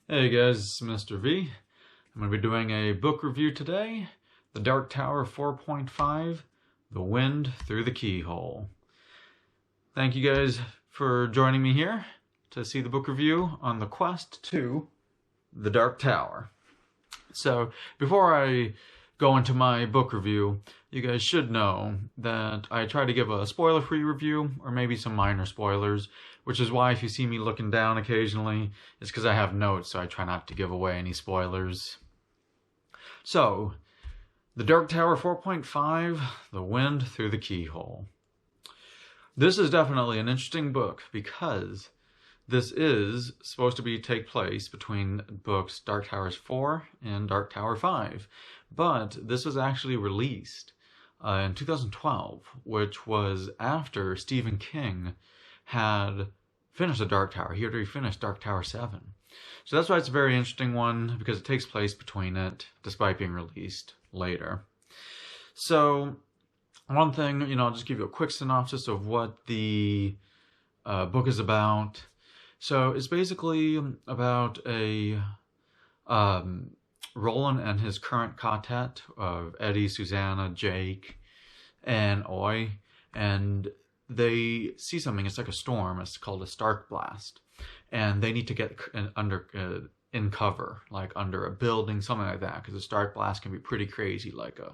Hey guys, it's Mr. V. I'm going to be doing a book review today, The Dark Tower 4.5, The Wind Through the Keyhole. Thank you guys for joining me here to see the book review on the quest to The Dark Tower. So, before I go into my book review, you guys should know that I try to give a spoiler-free review, or maybe some minor spoilers, which is why if you see me looking down occasionally, it's because I have notes, so I try not to give away any spoilers. So, The Dark Tower 4.5, The Wind Through the Keyhole. This is definitely an interesting book because this is supposed to take place between books Dark Towers 4 and Dark Tower 5. But this was actually released in 2012, which was after Stephen King had finished The Dark Tower. He had already finished Dark Tower 7. So that's why it's a very interesting one, because it takes place between it, despite being released later. So, one thing, I'll just give you a quick synopsis of what the book is about. So it's basically about a Roland and his current quartet of Eddie, Susanna, Jake, and Oi, and they see something. It's like a storm. It's called a Stark Blast, and they need to get in cover, like under a building, something like that, because a Stark Blast can be pretty crazy, like a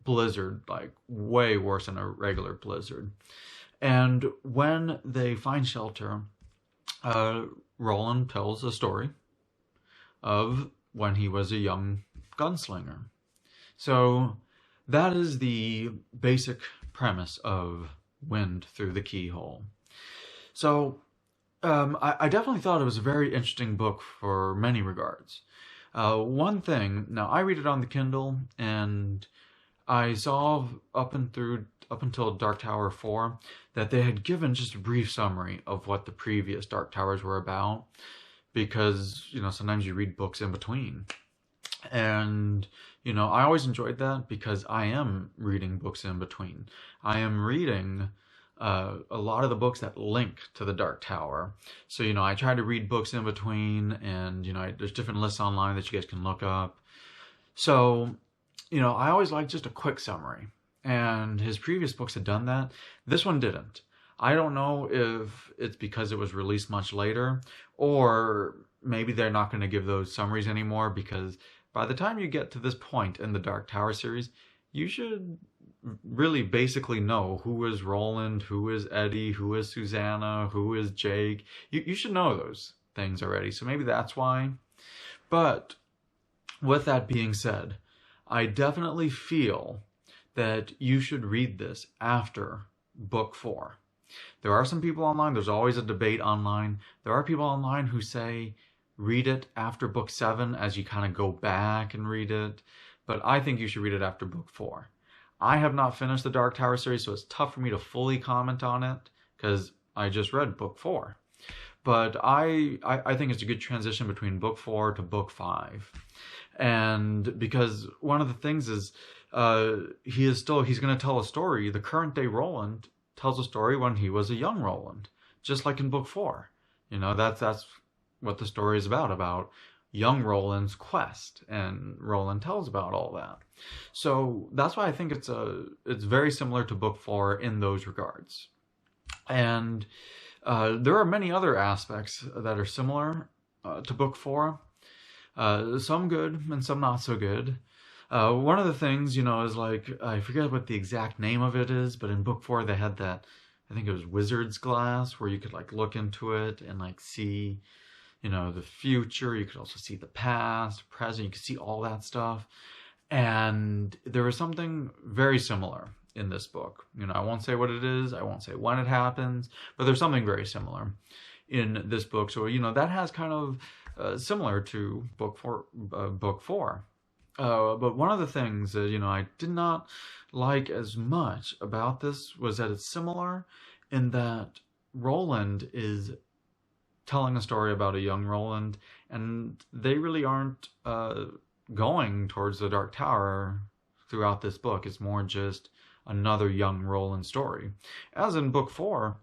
blizzard, like way worse than a regular blizzard. And when they find shelter, Roland tells a story of when he was a young gunslinger. So that is the basic premise of Wind Through the Keyhole. So I definitely thought it was a very interesting book for many regards. One thing, now I read it on the Kindle, and I saw up until Dark Tower 4 that they had given just a brief summary of what the previous Dark Towers were about, because, sometimes you read books in between. And, I always enjoyed that because I am reading books in between. I am reading a lot of the books that link to the Dark Tower. So, I try to read books in between, and, there's different lists online that you guys can look up. So, I always like just a quick summary. And his previous books had done that. This one didn't. I don't know if it's because it was released much later, or maybe they're not going to give those summaries anymore, because by the time you get to this point in the Dark Tower series, you should really basically know who is Roland, who is Eddie, who is Susanna, who is Jake. You should know those things already, so maybe that's why. But with that being said, I definitely feel that you should read this after book 4. There are some people online, there's always a debate online. There are people online who say read it after book 7 as you kind of go back and read it. But I think you should read it after book 4. I have not finished the Dark Tower series, so it's tough for me to fully comment on it because I just read book 4. But I think it's a good transition between book 4 to book 5. And because one of the things is he's going to tell a story. The current day Roland tells a story when he was a young Roland, just like in book 4. That's what the story is about young Roland's quest, and Roland tells about all that. So that's why I think it's very similar to book 4 in those regards. And there are many other aspects that are similar to book 4. Some good and some not so good. One of the things, is like, I forget what the exact name of it is, but in book 4 they had that, I think it was Wizard's Glass, where you could like look into it and like see, the future. You could also see the past, present, you could see all that stuff. And there was something very similar in this book. I won't say what it is, I won't say when it happens, but there's something very similar in this book. So, that has kind of similar to book 4. But one of the things that, I did not like as much about this was that it's similar in that Roland is telling a story about a young Roland, and they really aren't going towards the Dark Tower throughout this book. It's more just another young Roland story. As in book 4,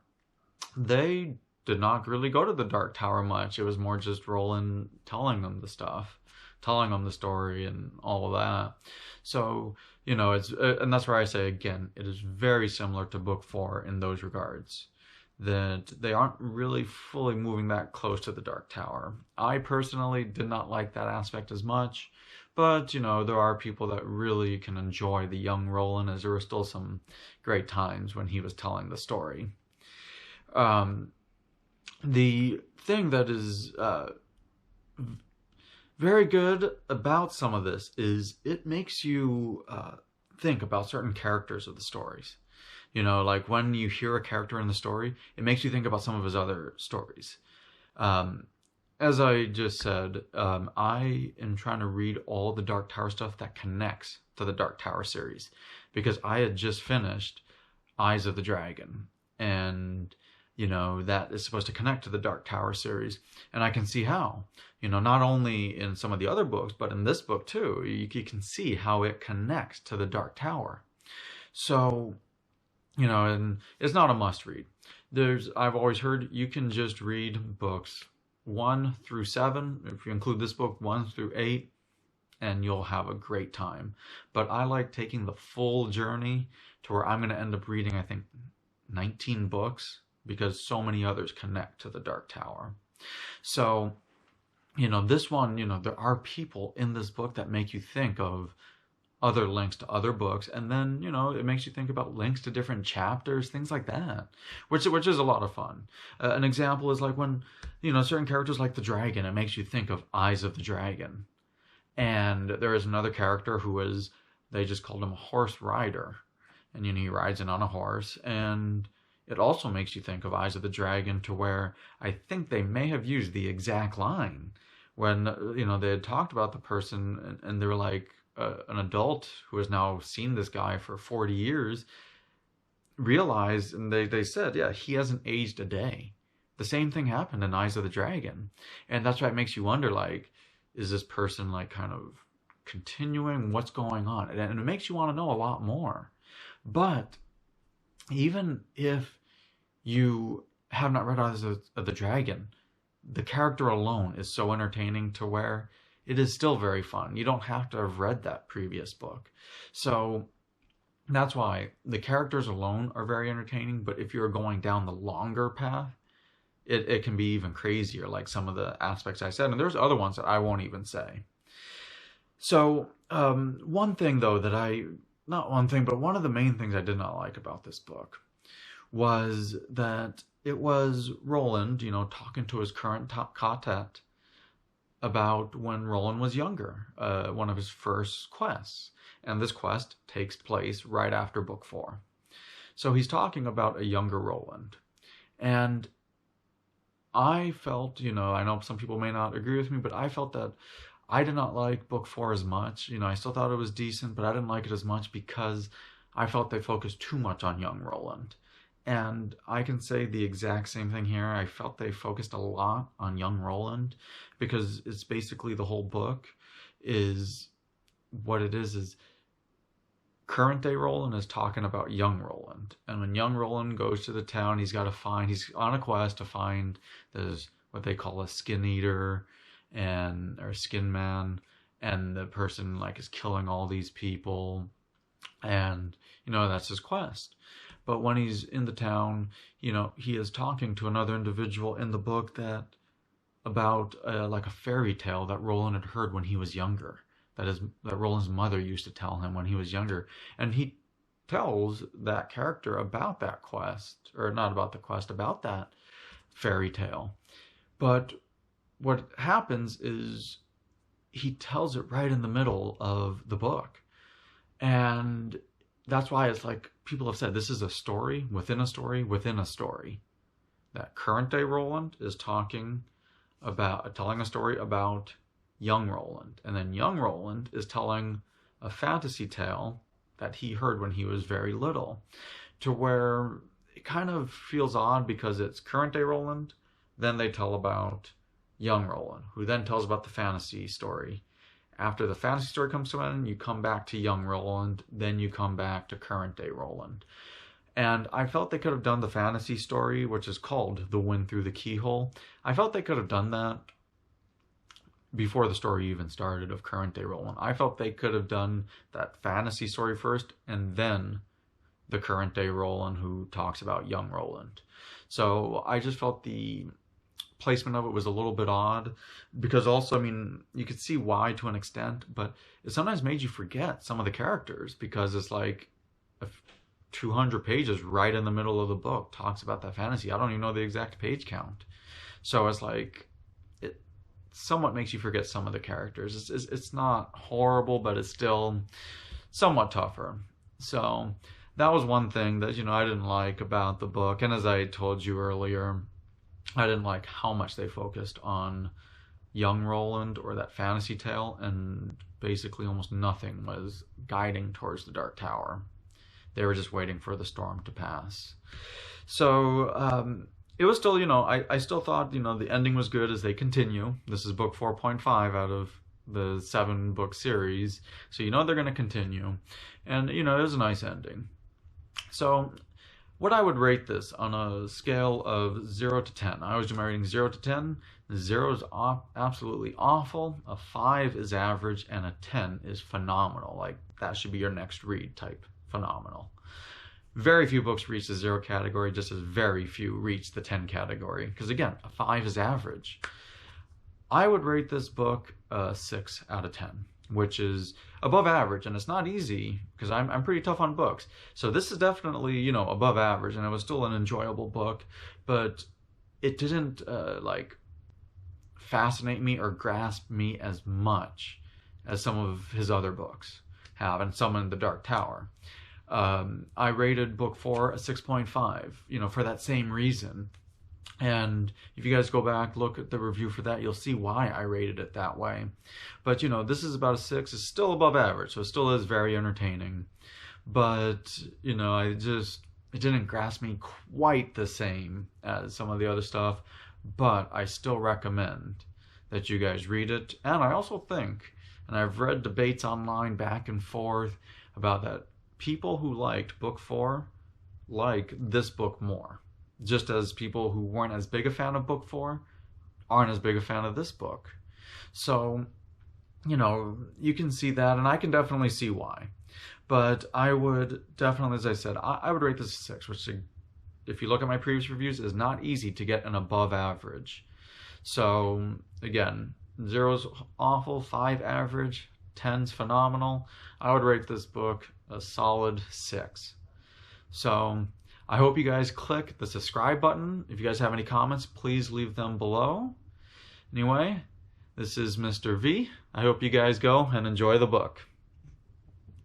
they did not really go to the Dark Tower much. It was more just Roland telling them the stuff, telling them the story and all of that. So, it's and that's where I say again, it is very similar to book 4 in those regards, that they aren't really fully moving that close to the Dark Tower. I personally did not like that aspect as much, but there are people that really can enjoy the young Roland, as there were still some great times when he was telling the story. The thing that is very good about some of this is it makes you think about certain characters of the stories. Like when you hear a character in the story, it makes you think about some of his other stories. As I just said, I am trying to read all the Dark Tower stuff that connects to the Dark Tower series, because I had just finished Eyes of the Dragon, and that is supposed to connect to the Dark Tower series, and I can see how. Not only in some of the other books, but in this book too, you can see how it connects to the Dark Tower. So, and it's not a must read. I've always heard you can just read books 1 through 7, if you include this book, 1 through 8, and you'll have a great time. But I like taking the full journey to where I'm going to end up reading, I think, 19 books, because so many others connect to the Dark Tower. So, this one, there are people in this book that make you think of other links to other books, and then it makes you think about links to different chapters, things like that, which is a lot of fun. An example is like when certain characters like the dragon, it makes you think of Eyes of the Dragon, and there is another character they just called him a horse rider, and he rides in on a horse, and it also makes you think of Eyes of the Dragon, to where I think they may have used the exact line when they had talked about the person, and they were like, an adult who has now seen this guy for 40 years realized, and they said, yeah, he hasn't aged a day. The same thing happened in Eyes of the Dragon. And that's why it makes you wonder, like, is this person like kind of continuing? What's going on? And it makes you want to know a lot more. But even if you have not read Eyes of the Dragon, the character alone is so entertaining to where it is still very fun. You don't have to have read that previous book. So that's why the characters alone are very entertaining, but if you're going down the longer path, it can be even crazier, like some of the aspects I said. And there's other ones that I won't even say. So one thing, though, not one thing, but one of the main things I did not like about this book was that it was Roland, talking to his current quartet about when Roland was younger, one of his first quests. And this quest takes place right after book 4. So he's talking about a younger Roland. And I felt, I know some people may not agree with me, but I felt that I did not like book 4 as much. I still thought it was decent, but I didn't like it as much because I felt they focused too much on young Roland. And I can say the exact same thing here. I felt they focused a lot on young Roland, because it's basically the whole book is what it is current day Roland is talking about young Roland. And when young Roland goes to the town, he's on a quest to find this, what they call a skin eater or skin man, and the person like is killing all these people, and that's his quest. But when he's in the town, he is talking to another individual in the book about like a fairy tale that Roland had heard when he was younger. That Roland's mother used to tell him when he was younger. And he tells that character about that quest, or not about the quest, about that fairy tale. But what happens is he tells it right in the middle of the book. And that's why it's like people have said this is a story within a story within a story. That current day Roland is telling a story about young Roland. And then young Roland is telling a fantasy tale that he heard when he was very little. To where it kind of feels odd because it's current day Roland, then they tell about young Roland, who then tells about the fantasy story. After the fantasy story comes to an end, you come back to young Roland, then you come back to current day Roland. And I felt they could have done the fantasy story, which is called The Wind Through the Keyhole. I felt they could have done that before the story even started of current day Roland. I felt they could have done that fantasy story first and then the current day Roland who talks about young Roland. So I just felt the placement of it was a little bit odd, because also, I mean, you could see why to an extent, but it sometimes made you forget some of the characters, because it's like 200 pages right in the middle of the book talks about that fantasy. I don't even know the exact page count. So it's like, it somewhat makes you forget some of the characters. It's not horrible, but it's still somewhat tougher. So that was one thing that, I didn't like about the book. And as I told you earlier, I didn't like how much they focused on young Roland or that fantasy tale, and basically almost nothing was guiding towards the Dark Tower. They were just waiting for the storm to pass. So it was still, I still thought, the ending was good as they continue. This is book 4.5 out of the 7-book series. So they're going to continue. And, it was a nice ending. So what I would rate this on a scale of 0 to 10. I was rating 0 to 10. 0 is absolutely awful. A 5 is average. And a 10 is phenomenal. Like, that should be your next read type. Phenomenal. Very few books reach the 0 category, just as very few reach the 10 category. Because again, a 5 is average. I would rate this book a 6 out of 10. Which is above average, and it's not easy because I'm pretty tough on books. So this is definitely, above average, and it was still an enjoyable book, but it didn't fascinate me or grasp me as much as some of his other books have, and some in the Dark Tower. I rated book 4 a 6.5, for that same reason. And if you guys go back, look at the review for that, you'll see why I rated it that way. But, this is about a 6. It's still above average, so it still is very entertaining. But, it didn't grasp me quite the same as some of the other stuff. But I still recommend that you guys read it. And I also think, and I've read debates online back and forth about that, people who liked book 4 like this book more. Just as people who weren't as big a fan of book 4 aren't as big a fan of this book. So, you can see that, and I can definitely see why. But I would definitely, as I said, I would rate this a 6, which, if you look at my previous reviews, is not easy to get an above average. So, again, 0's awful, 5 average, 10's phenomenal. I would rate this book a solid 6. So I hope you guys click the subscribe button. If you guys have any comments, please leave them below. Anyway, this is Mr. V. I hope you guys go and enjoy the book.